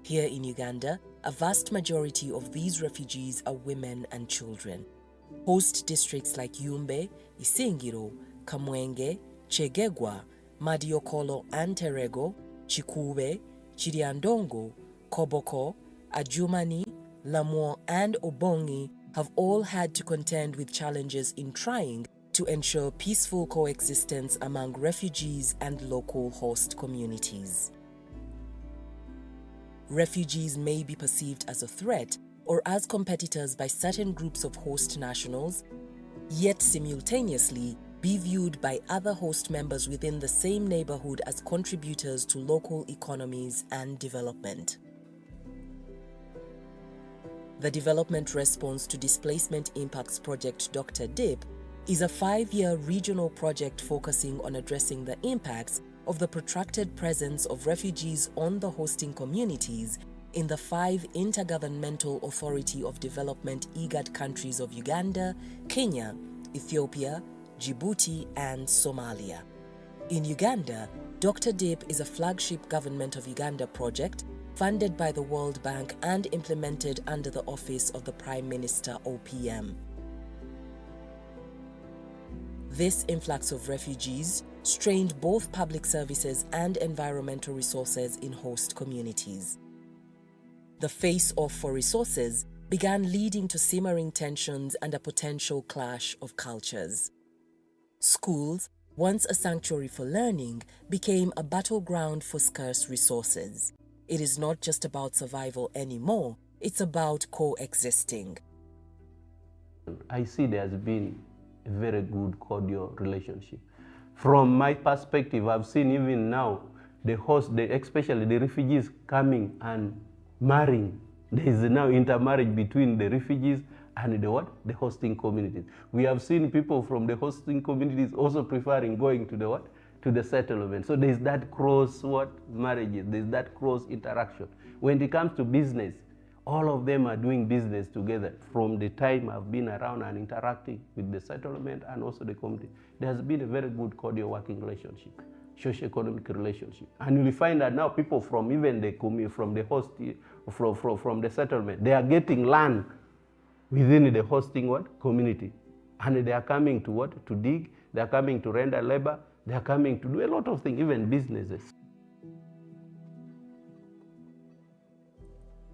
Here in Uganda, a vast majority of these refugees are women and children. Host districts like Yumbe, Isingiro, Kamwenge, Chegegwa, Madiokolo and Terego, Chikube, Chiriandongo, Koboko, Adjumani, Lamour and Obongi have all had to contend with challenges in trying to ensure peaceful coexistence among refugees and local host communities. Refugees may be perceived as a threat or as competitors by certain groups of host nationals, yet simultaneously be viewed by other host members within the same neighborhood as contributors to local economies and development. The Development Response to Displacement Impacts Project Dr. DIP is a 5-year regional project focusing on addressing the impacts of the protracted presence of refugees on the hosting communities in the 5 Intergovernmental Authority of Development IGAD countries of Uganda, Kenya, Ethiopia, Djibouti, and Somalia. In Uganda, Dr. DIP is a flagship Government of Uganda project funded by the World Bank and implemented under the Office of the Prime Minister OPM. This influx of refugees strained both public services and environmental resources in host communities. The face-off for resources began leading to simmering tensions and a potential clash of cultures. Schools, once a sanctuary for learning, became a battleground for scarce resources. It is not just about survival anymore, it's about coexisting. I see there has been a very good cordial relationship. From my perspective, I've seen even now the host, especially the refugees coming and marrying. There is now intermarriage between the refugees and the hosting communities. We have seen people from the hosting communities also preferring going to the settlement. So there's that cross marriages, there's that cross interaction. When it comes to business, all of them are doing business together. From the time I've been around and interacting with the settlement and also the community, there has been a very good cordial working relationship, socio-economic relationship. And you'll find that now people from even the from the host, from the settlement, they are getting land within the hosting community. And they are coming to to dig, they are coming to render labor, they are coming to do a lot of things, even businesses.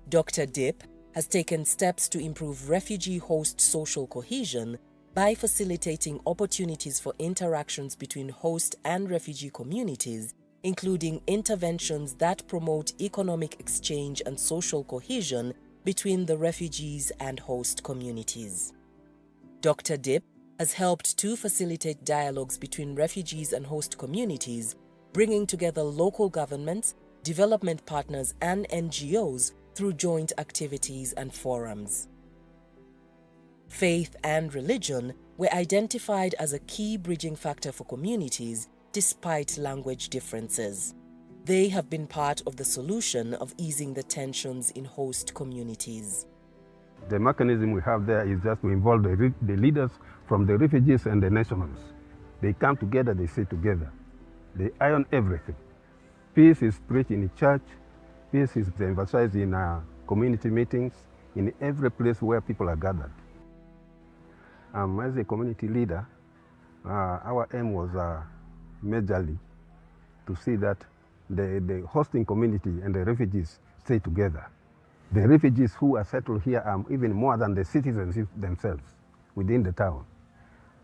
Dr. DIP has taken steps to improve refugee host social cohesion by facilitating opportunities for interactions between host and refugee communities, including interventions that promote economic exchange and social cohesion between the refugees and host communities. Dr. DIP has helped to facilitate dialogues between refugees and host communities, bringing together local governments, development partners, and NGOs through joint activities and forums. Faith and religion were identified as a key bridging factor for communities despite language differences. They have been part of the solution of easing the tensions in host communities. The mechanism we have there is just to involve the leaders from the refugees and the nationals. They come together, they sit together. They iron everything. Peace is preached in the church. Peace is emphasized in community meetings, in every place where people are gathered. As a community leader, our aim was majorly to see that the hosting community and the refugees stay together. The refugees who are settled here are even more than the citizens themselves within the town.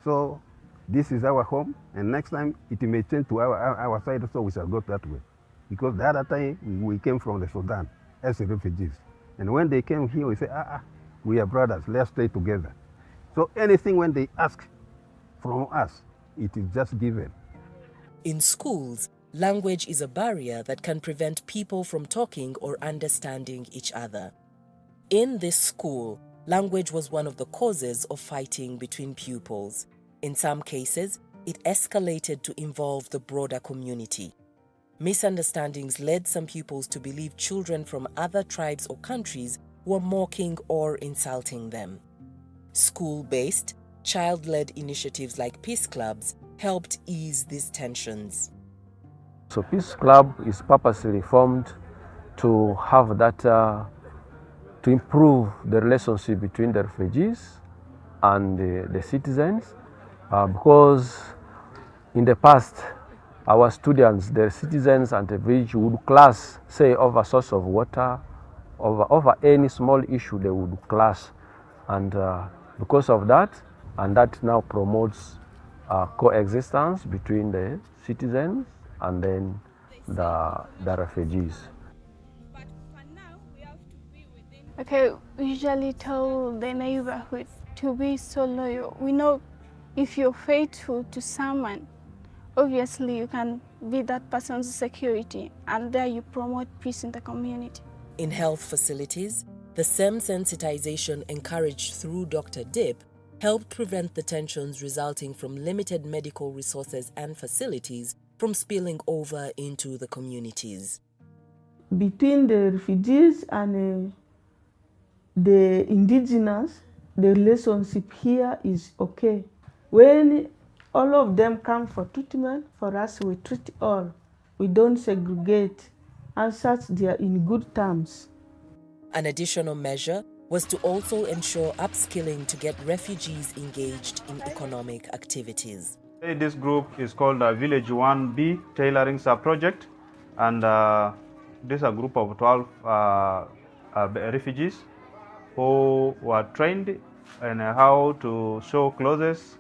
So this is our home, and next time it may change to our side, so we shall go that way. Because the other time we came from the Sudan as refugees. And when they came here, we said, we are brothers, let's stay together. So anything when they ask from us, it is just given. In schools, language is a barrier that can prevent people from talking or understanding each other. In this school, language was one of the causes of fighting between pupils. In some cases, it escalated to involve the broader community. Misunderstandings led some pupils to believe children from other tribes or countries were mocking or insulting them. School-based, child-led initiatives like peace clubs helped ease these tensions. So Peace Club is purposely formed to have that, to improve the relationship between the refugees and the citizens, because in the past, our students, the citizens and the village would clash, say, over source of water, over any small issue they would clash. And because of that, and that now promotes coexistence between the citizens and then the refugees. Okay, we usually tell the neighborhood to be so loyal. We know if you're faithful to someone, obviously you can be that person's security, and there you promote peace in the community. In health facilities, the SEM sensitization encouraged through Dr. Dip helped prevent the tensions resulting from limited medical resources and facilities from spilling over into the communities. Between the refugees and the indigenous, the relationship here is okay. When all of them come for treatment, for us we treat all. We don't segregate. As such, they are in good terms. An additional measure was to also ensure upskilling to get refugees engaged in economic activities. This group is called Village 1B Tailoring Sub-Project, and this is a group of 12 refugees who were trained in how to sew clothes,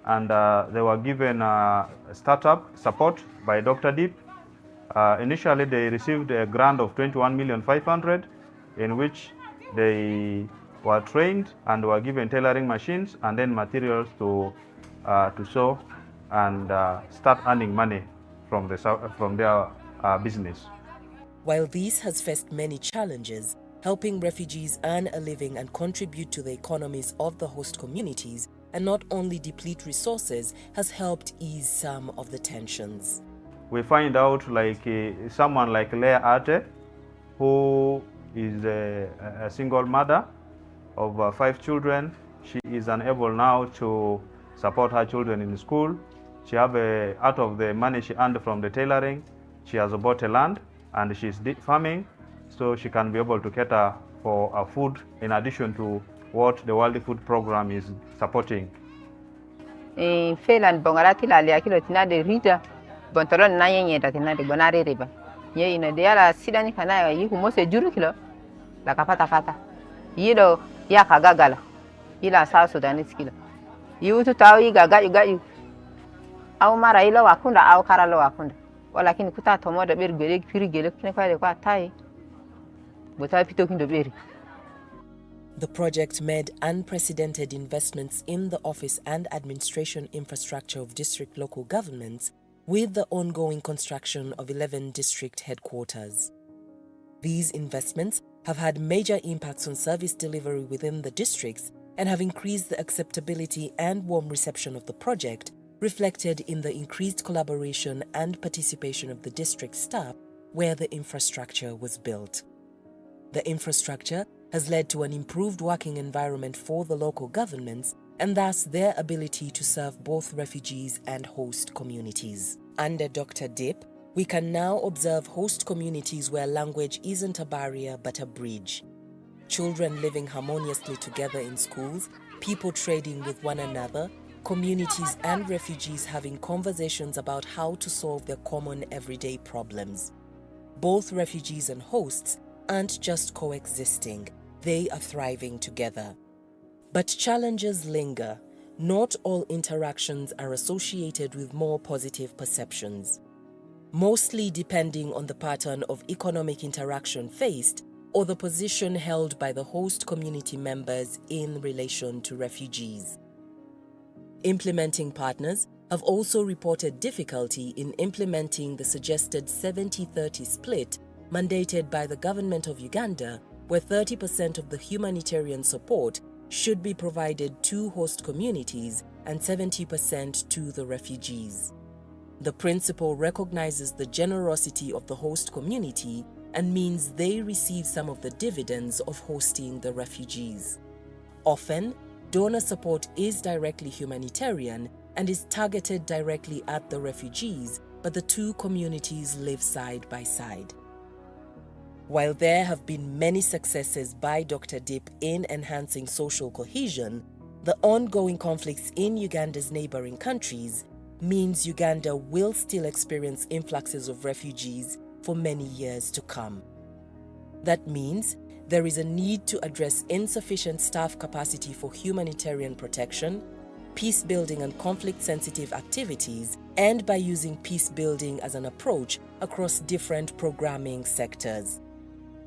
and they were given startup support by Dr. Deep. Initially, they received a grant of 21,500,000, in which they were trained and were given tailoring machines and then materials to sew and start earning money from their business. While this has faced many challenges, helping refugees earn a living and contribute to the economies of the host communities and not only deplete resources has helped ease some of the tensions. We find out like someone like Leah Ate, who is a single mother of 5 children. She is unable now to support her children in school. She have out of the money she earned from the tailoring, she has bought a land and she's farming, so she can be able to cater for food in addition to what the World Food Program is supporting. Felan bongarati la liakilo tina de rita bontoron na yenye tina de bonare riba. Ye ina de ala sidani kana yi ku mose juru kilo la kapata fata. Yido ya kagagala. Ila South Sudanese kilo. Yi utu tawo yi gaga yu. Au mara ilo wakunda au karalo wakunda. Walakini kuta tomo da bergele pirigele kine kwa de kwa tai. Bota pito kindo beri. The project made unprecedented investments in the office and administration infrastructure of district local governments with the ongoing construction of 11 district headquarters. These investments have had major impacts on service delivery within the districts and have increased the acceptability and warm reception of the project, reflected in the increased collaboration and participation of the district staff where the infrastructure was built. The infrastructure has led to an improved working environment for the local governments and thus their ability to serve both refugees and host communities. Under Dr. Dip, we can now observe host communities where language isn't a barrier but a bridge. Children living harmoniously together in schools, people trading with one another, communities and refugees having conversations about how to solve their common everyday problems. Both refugees and hosts aren't just coexisting, they are thriving together. But challenges linger. Not all interactions are associated with more positive perceptions, mostly depending on the pattern of economic interaction faced or the position held by the host community members in relation to refugees. Implementing partners have also reported difficulty in implementing the suggested 70-30 split mandated by the government of Uganda, where 30% of the humanitarian support should be provided to host communities and 70% to the refugees. The principle recognizes the generosity of the host community and means they receive some of the dividends of hosting the refugees. Often, donor support is directly humanitarian and is targeted directly at the refugees, but the two communities live side by side. While there have been many successes by Dr. Dip in enhancing social cohesion, the ongoing conflicts in Uganda's neighboring countries means Uganda will still experience influxes of refugees for many years to come. That means there is a need to address insufficient staff capacity for humanitarian protection, peace building and conflict-sensitive activities, and by using peace building as an approach across different programming sectors.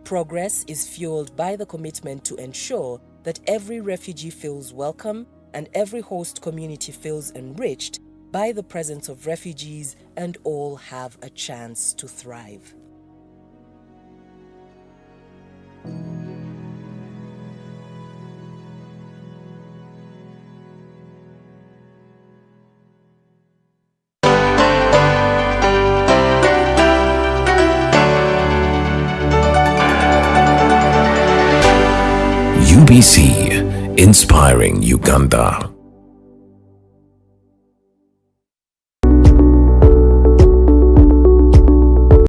Progress is fueled by the commitment to ensure that every refugee feels welcome and every host community feels enriched by the presence of refugees and all have a chance to thrive. UBC, inspiring Uganda.